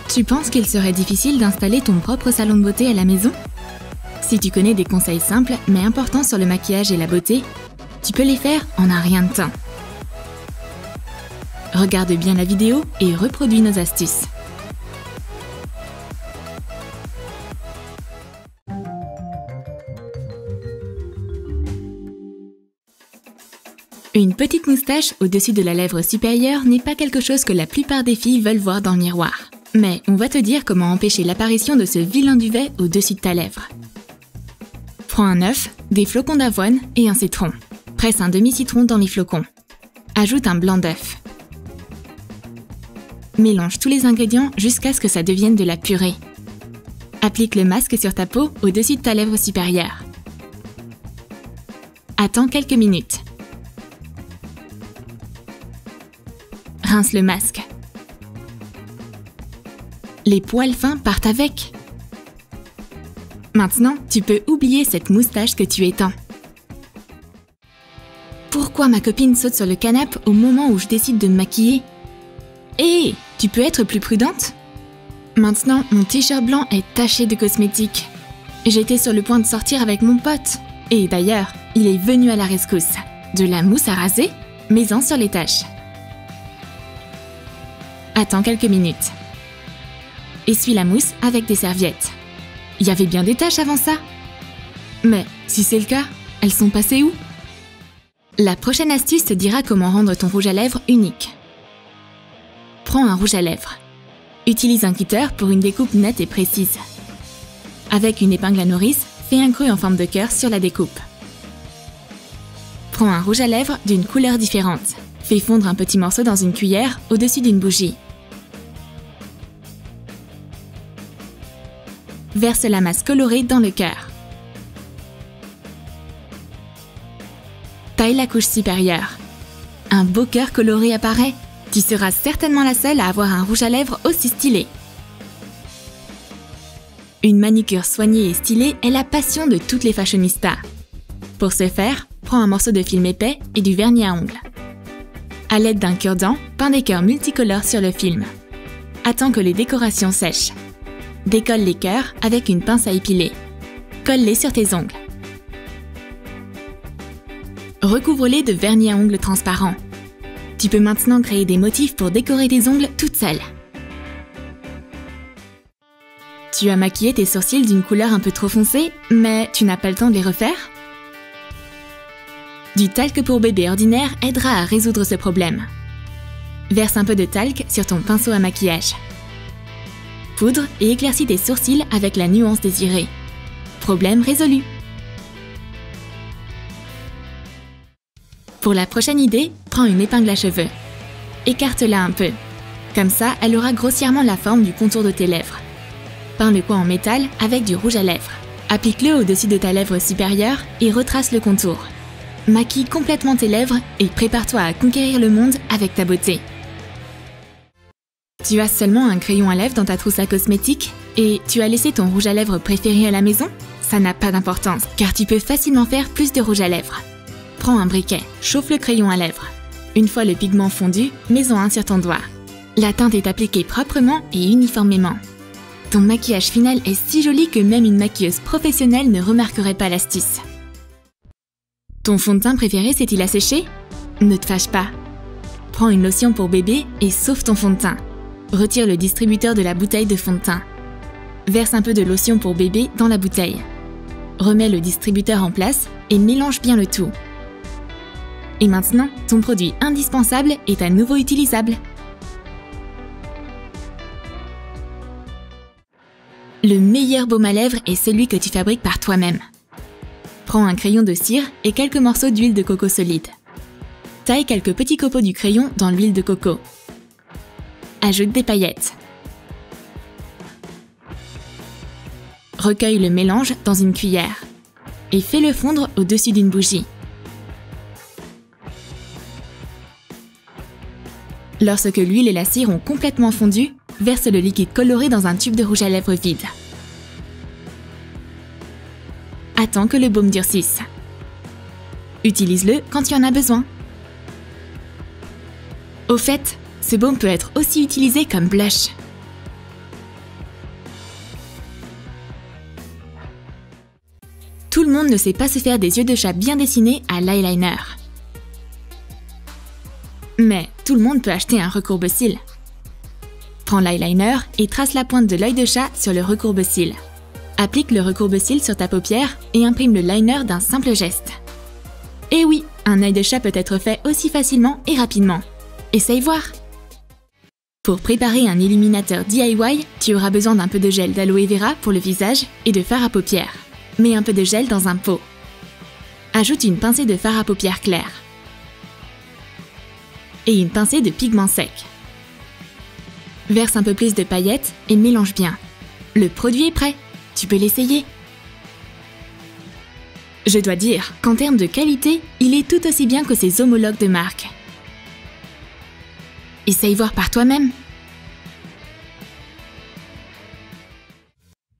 Tu penses qu'il serait difficile d'installer ton propre salon de beauté à la maison? Si tu connais des conseils simples mais importants sur le maquillage et la beauté, tu peux les faire en un rien de temps. Regarde bien la vidéo et reproduis nos astuces. Une petite moustache au-dessus de la lèvre supérieure n'est pas quelque chose que la plupart des filles veulent voir dans le miroir. Mais on va te dire comment empêcher l'apparition de ce vilain duvet au-dessus de ta lèvre. Prends un œuf, des flocons d'avoine et un citron. Presse un demi-citron dans les flocons. Ajoute un blanc d'œuf. Mélange tous les ingrédients jusqu'à ce que ça devienne de la purée. Applique le masque sur ta peau au-dessus de ta lèvre supérieure. Attends quelques minutes. Rince le masque. Les poils fins partent avec. Maintenant, tu peux oublier cette moustache que tu étends. Pourquoi ma copine saute sur le canapé au moment où je décide de me maquiller? Hé, tu peux être plus prudente? Maintenant, mon t-shirt blanc est taché de cosmétiques. J'étais sur le point de sortir avec mon pote. Et d'ailleurs, il est venu à la rescousse. De la mousse à raser, mets-en sur les taches. Attends quelques minutes. Essuie la mousse avec des serviettes. Il y avait bien des taches avant ça. Mais si c'est le cas, elles sont passées où? La prochaine astuce te dira comment rendre ton rouge à lèvres unique. Prends un rouge à lèvres. Utilise un cutter pour une découpe nette et précise. Avec une épingle à nourrice, fais un creux en forme de cœur sur la découpe. Prends un rouge à lèvres d'une couleur différente. Fais fondre un petit morceau dans une cuillère au-dessus d'une bougie. Verse la masse colorée dans le cœur. Taille la couche supérieure. Un beau cœur coloré apparaît. Tu seras certainement la seule à avoir un rouge à lèvres aussi stylé. Une manucure soignée et stylée est la passion de toutes les fashionistas. Pour ce faire, prends un morceau de film épais et du vernis à ongles. À l'aide d'un cure-dent, peins des cœurs multicolores sur le film. Attends que les décorations sèchent. Décolle les cœurs avec une pince à épiler. Colle-les sur tes ongles. Recouvre-les de vernis à ongles transparent. Tu peux maintenant créer des motifs pour décorer tes ongles toute seule. Tu as maquillé tes sourcils d'une couleur un peu trop foncée, mais tu n'as pas le temps de les refaire? Du talc pour bébé ordinaire aidera à résoudre ce problème. Verse un peu de talc sur ton pinceau à maquillage. Poudre et éclaircis tes sourcils avec la nuance désirée. Problème résolu. Pour la prochaine idée, prends une épingle à cheveux. Écarte-la un peu. Comme ça, elle aura grossièrement la forme du contour de tes lèvres. Peins le coin en métal avec du rouge à lèvres. Applique-le au-dessus de ta lèvre supérieure et retrace le contour. Maquille complètement tes lèvres et prépare-toi à conquérir le monde avec ta beauté. Tu as seulement un crayon à lèvres dans ta trousse à cosmétiques et tu as laissé ton rouge à lèvres préféré à la maison? Ça n'a pas d'importance car tu peux facilement faire plus de rouge à lèvres. Prends un briquet, chauffe le crayon à lèvres. Une fois le pigment fondu, mets-en un sur ton doigt. La teinte est appliquée proprement et uniformément. Ton maquillage final est si joli que même une maquilleuse professionnelle ne remarquerait pas l'astuce. Ton fond de teint préféré s'est-il asséché? Ne te fâche pas. Prends une lotion pour bébé et sauve ton fond de teint. Retire le distributeur de la bouteille de fond de teint. Verse un peu de lotion pour bébé dans la bouteille. Remets le distributeur en place et mélange bien le tout. Et maintenant, ton produit indispensable est à nouveau utilisable. Le meilleur baume à lèvres est celui que tu fabriques par toi-même. Prends un crayon de cire et quelques morceaux d'huile de coco solide. Taille quelques petits copeaux du crayon dans l'huile de coco. Ajoute des paillettes. Recueille le mélange dans une cuillère et fais-le fondre au-dessus d'une bougie. Lorsque l'huile et la cire ont complètement fondu, verse le liquide coloré dans un tube de rouge à lèvres vide. Attends que le baume durcisse. Utilise-le quand tu en as besoin. Au fait, ce baume peut être aussi utilisé comme blush. monde ne sait pas se faire des yeux de chat bien dessinés à l'eyeliner. Mais tout le monde peut acheter un recourbe-cils. Prends l'eyeliner et trace la pointe de l'œil de chat sur le recourbe-cils. Applique le recourbe-cils sur ta paupière et imprime le liner d'un simple geste. Et oui, un œil de chat peut être fait aussi facilement et rapidement. Essaye voir! Pour préparer un illuminateur DIY, tu auras besoin d'un peu de gel d'aloe vera pour le visage et de fard à paupières. Mets un peu de gel dans un pot. Ajoute une pincée de fard à paupières clair et une pincée de pigment sec. Verse un peu plus de paillettes et mélange bien. Le produit est prêt, tu peux l'essayer. Je dois dire qu'en termes de qualité, il est tout aussi bien que ses homologues de marque. Essaye voir par toi-même.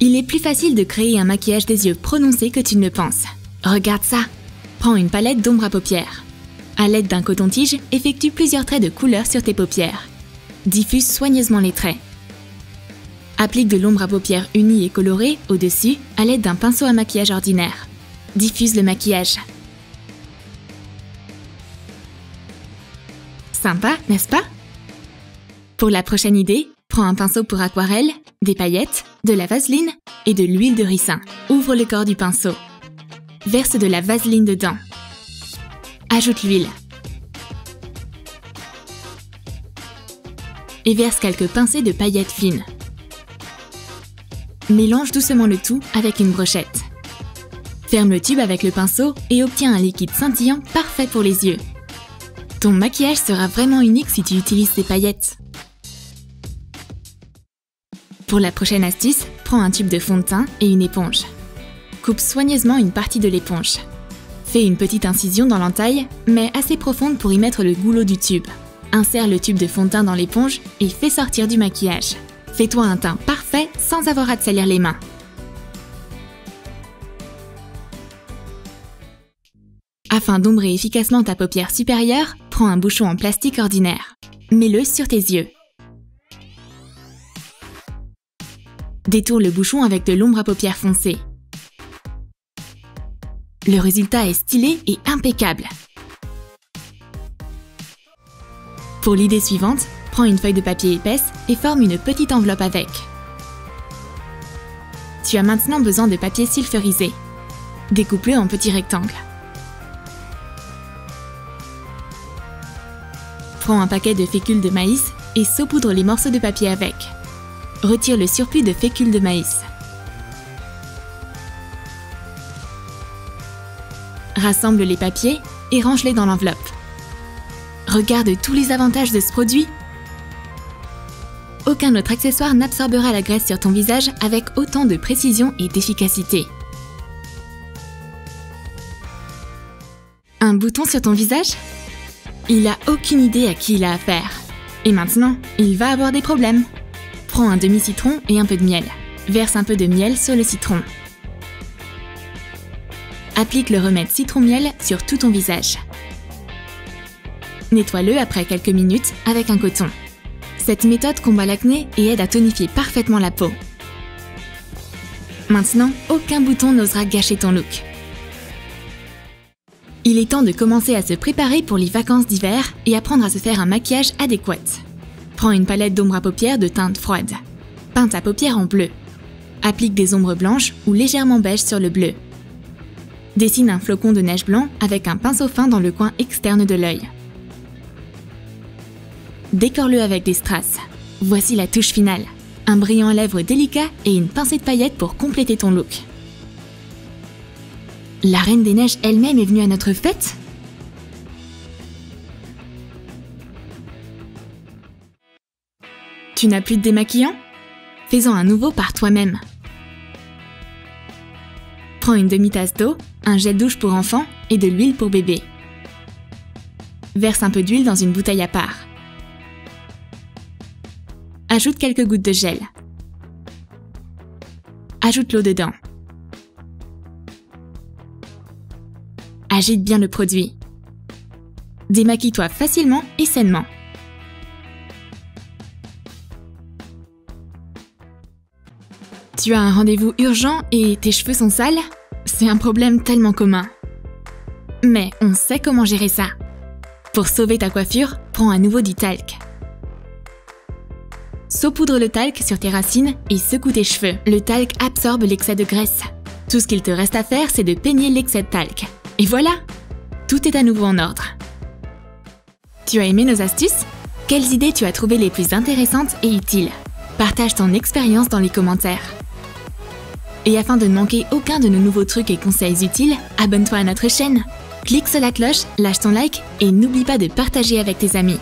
Il est plus facile de créer un maquillage des yeux prononcé que tu ne le penses. Regarde ça. Prends une palette d'ombre à paupières. À l'aide d'un coton-tige, effectue plusieurs traits de couleur sur tes paupières. Diffuse soigneusement les traits. Applique de l'ombre à paupières unie et colorée au-dessus à l'aide d'un pinceau à maquillage ordinaire. Diffuse le maquillage. Sympa, n'est-ce pas? Pour la prochaine idée, prends un pinceau pour aquarelle, des paillettes, de la vaseline et de l'huile de ricin. Ouvre le corps du pinceau. Verse de la vaseline dedans. Ajoute l'huile. Et verse quelques pincées de paillettes fines. Mélange doucement le tout avec une brochette. Ferme le tube avec le pinceau et obtiens un liquide scintillant parfait pour les yeux. Ton maquillage sera vraiment unique si tu utilises ces paillettes. Pour la prochaine astuce, prends un tube de fond de teint et une éponge. Coupe soigneusement une partie de l'éponge. Fais une petite incision dans l'entaille, mais assez profonde pour y mettre le goulot du tube. Insère le tube de fond de teint dans l'éponge et fais sortir du maquillage. Fais-toi un teint parfait sans avoir à te salir les mains. Afin d'ombrer efficacement ta paupière supérieure, prends un bouchon en plastique ordinaire. Mets-le sur tes yeux. Détourne le bouchon avec de l'ombre à paupières foncée. Le résultat est stylé et impeccable. Pour l'idée suivante, prends une feuille de papier épaisse et forme une petite enveloppe avec. Tu as maintenant besoin de papier sulfurisé. Découpe-le en petits rectangles. Prends un paquet de fécule de maïs et saupoudre les morceaux de papier avec. Retire le surplus de fécule de maïs. Rassemble les papiers et range-les dans l'enveloppe. Regarde tous les avantages de ce produit. Aucun autre accessoire n'absorbera la graisse sur ton visage avec autant de précision et d'efficacité. Un bouton sur ton visage? Il n'a aucune idée à qui il a affaire. Et maintenant, il va avoir des problèmes. Prends un demi-citron et un peu de miel. Verse un peu de miel sur le citron. Applique le remède citron-miel sur tout ton visage. Nettoie-le après quelques minutes avec un coton. Cette méthode combat l'acné et aide à tonifier parfaitement la peau. Maintenant, aucun bouton n'osera gâcher ton look. Il est temps de commencer à se préparer pour les vacances d'hiver et apprendre à se faire un maquillage adéquat. Prends une palette d'ombre à paupières de teinte froide. Peins ta paupière en bleu. Applique des ombres blanches ou légèrement beige sur le bleu. Dessine un flocon de neige blanc avec un pinceau fin dans le coin externe de l'œil. Décore-le avec des strass. Voici la touche finale. Un brillant à lèvres délicat et une pincée de paillettes pour compléter ton look. La Reine des Neiges elle-même est venue à notre fête? Tu n'as plus de démaquillant? Fais-en un nouveau par toi-même. Prends une demi-tasse d'eau, un gel douche pour enfants et de l'huile pour bébé. Verse un peu d'huile dans une bouteille à part. Ajoute quelques gouttes de gel. Ajoute l'eau dedans. Agite bien le produit. Démaquille-toi facilement et sainement. Tu as un rendez-vous urgent et tes cheveux sont sales? c'est un problème tellement commun. Mais on sait comment gérer ça. Pour sauver ta coiffure, prends à nouveau du talc. Saupoudre le talc sur tes racines et secoue tes cheveux. Le talc absorbe l'excès de graisse. Tout ce qu'il te reste à faire, c'est de peigner l'excès de talc. Et voilà! Tout est à nouveau en ordre. Tu as aimé nos astuces? Quelles idées tu as trouvées les plus intéressantes et utiles? Partage ton expérience dans les commentaires. Et afin de ne manquer aucun de nos nouveaux trucs et conseils utiles, abonne-toi à notre chaîne. Clique sur la cloche, lâche ton like et n'oublie pas de partager avec tes amis.